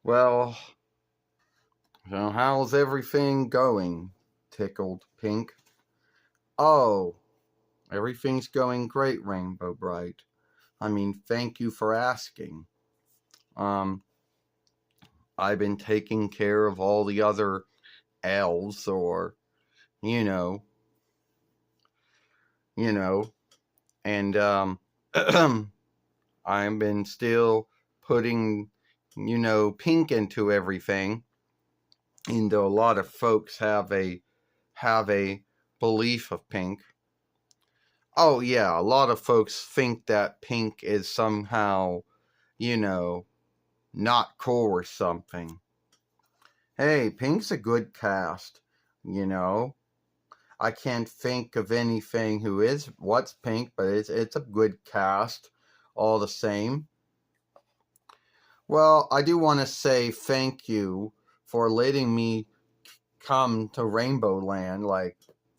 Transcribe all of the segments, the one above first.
Well, so how's everything going, Tickled Pink? Oh, everything's going great, Rainbow Bright. Thank you for asking. Um, I've been taking care of all the other elves, or, you know, you know, and, I've been still putting, pink into everything. And a lot of folks have a belief of pink. Oh yeah, a lot of folks think that pink is somehow, you know, not cool or something. Hey, pink's a good cast, you know. I can't think of anything who is what's pink, but it's a good cast all the same. Well, I do want to say thank you for letting me come to Rainbow Land. Like,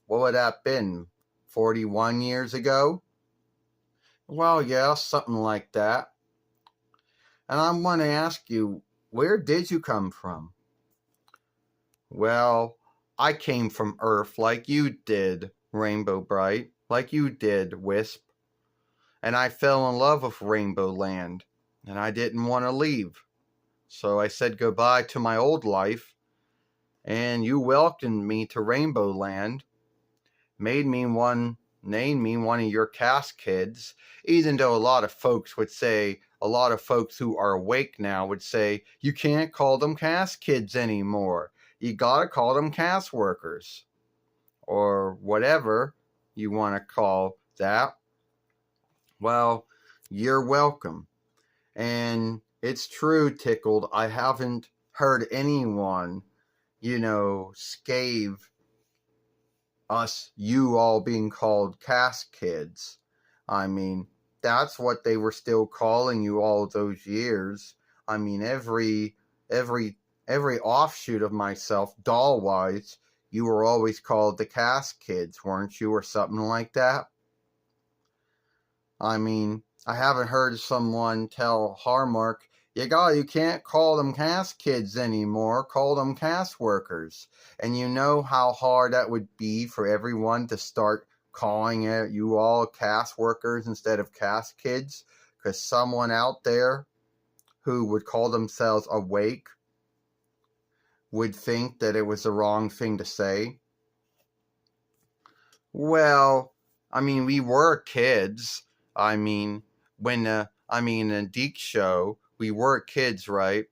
what would that been? 41 years ago? Well, yeah, something like that. And I want to ask you, where did you come from? Well, I came from Earth like you did, Rainbow Bright, like you did, Wisp. And I fell in love with Rainbow Land, and I didn't want to leave. So I said goodbye to my old life, and you welcomed me to Rainbow Land, named me one of your cast kids, even though a lot of folks who are awake now would say, you can't call them cast kids anymore. You gotta call them cast workers. Or whatever you want to call that. Well, you're welcome. And it's true, Tickled, I haven't heard anyone, scathe you all being called cast kids. That's what they were still calling you all those years. Every offshoot of myself, doll-wise, you were always called the cast kids, weren't you, or something like that? I haven't heard someone tell Harmark, you can't call them cast kids anymore, call them cast workers. And you know how hard that would be for everyone to start calling it you all cast workers instead of cast kids, because someone out there who would call themselves awake would think that it was the wrong thing to say. Well, we were kids. In the Deke show, we were kids, right?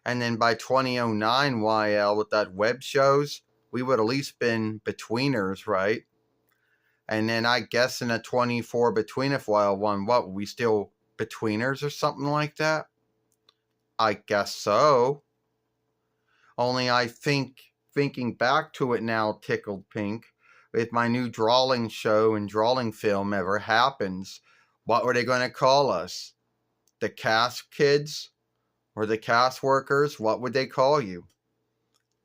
And then by 2009 YL with that web shows, we would at least been betweeners, right? And then I guess in a 24 betweener YL one, what, were we still betweeners or something like that? I guess so. Only I think, thinking back to it now, Tickled Pink, if my new drawing show and drawing film ever happens, what were they going to call us? The cast kids? Or the cast workers? What would they call you?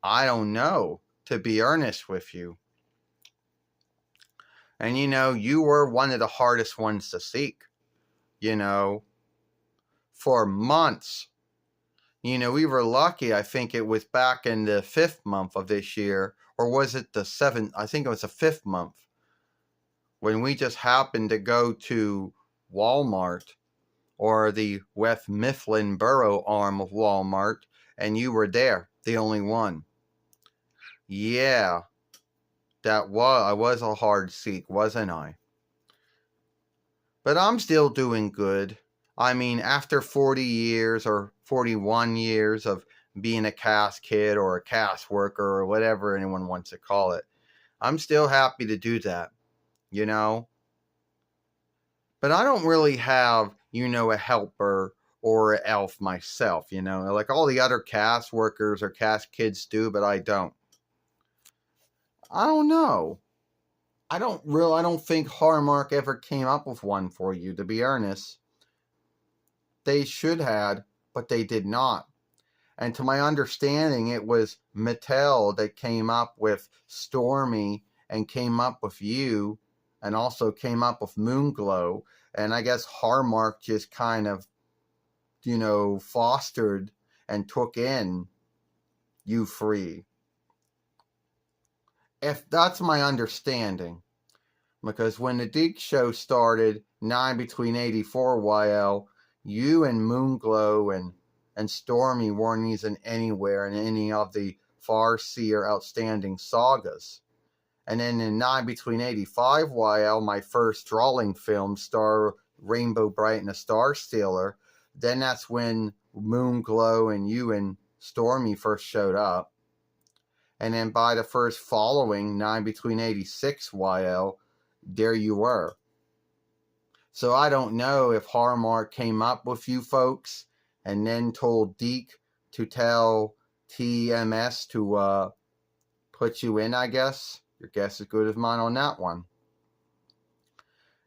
I don't know, to be earnest with you. And you were one of the hardest ones to seek. For months. We were lucky, I think it was back in the 5th month of this year, or was it the 7th? I think it was the 5th month, when we just happened to go to Walmart, or the West Mifflin Borough arm of Walmart, and you were there, the only one. Yeah, I was a hard seek, wasn't I? But I'm still doing good. After 40 years or 41 years of being a cast kid or a cast worker or whatever anyone wants to call it, I'm still happy to do that, But I don't really have, a helper or an elf myself, like all the other cast workers or cast kids do, but I don't. I don't know. I don't think Harmark ever came up with one for you, to be earnest. They should had, but they did not. And to my understanding, it was Mattel that came up with Stormy and came up with you and also came up with Moonglow. And I guess Harmark just kind of, fostered and took in you free. If that's my understanding. Because when the Deke show started, 9 between 84 YL, you and Moonglow and Stormy weren't even anywhere in any of the Farseer Outstanding sagas. And then in 9 between 85 YL, my first drawing film, star Rainbow Brite and the Star Stealer, then that's when Moonglow and you and Stormy first showed up. And then by the first following, 9 between 86 YL, there you were. So I don't know if Harmark came up with you folks and then told Deke to tell TMS to put you in, I guess. Your guess is good as mine on that one.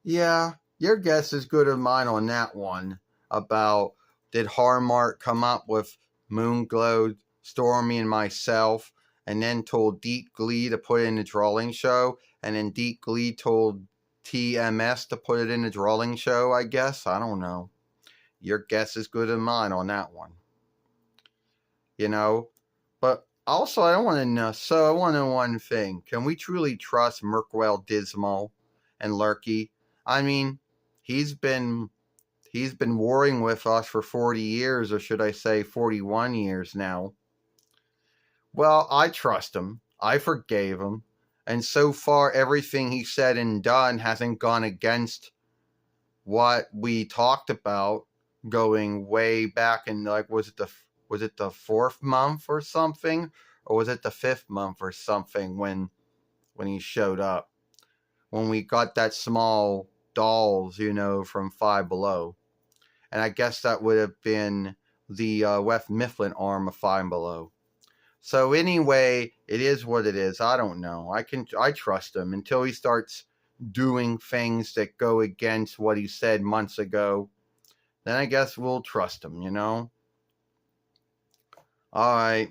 Yeah, your guess is good as mine on that one about did Harmark come up with Moonglow, Stormy, and myself and then told Deke Glee to put it in the drawing show, and then Deke Glee told TMS to put it in the drawing show, I guess. I don't know. Your guess is good as mine on that one. You know? But also, I want to know, so I want to know one thing. Can we truly trust Murky, Dismal, and Lurky? I mean, he's been warring with us for 40 years, or should I say 41 years now. Well, I trust him. I forgave him. And so far, everything he said and done hasn't gone against what we talked about going way back in, like, was it the 4th month or something? Or was it the 5th month or something when he showed up? When we got that small dolls, from Five Below. And I guess that would have been the West Mifflin arm of Five Below. So anyway, it is what it is. I don't know. I trust him until he starts doing things that go against what he said months ago. Then I guess we'll trust him, All right.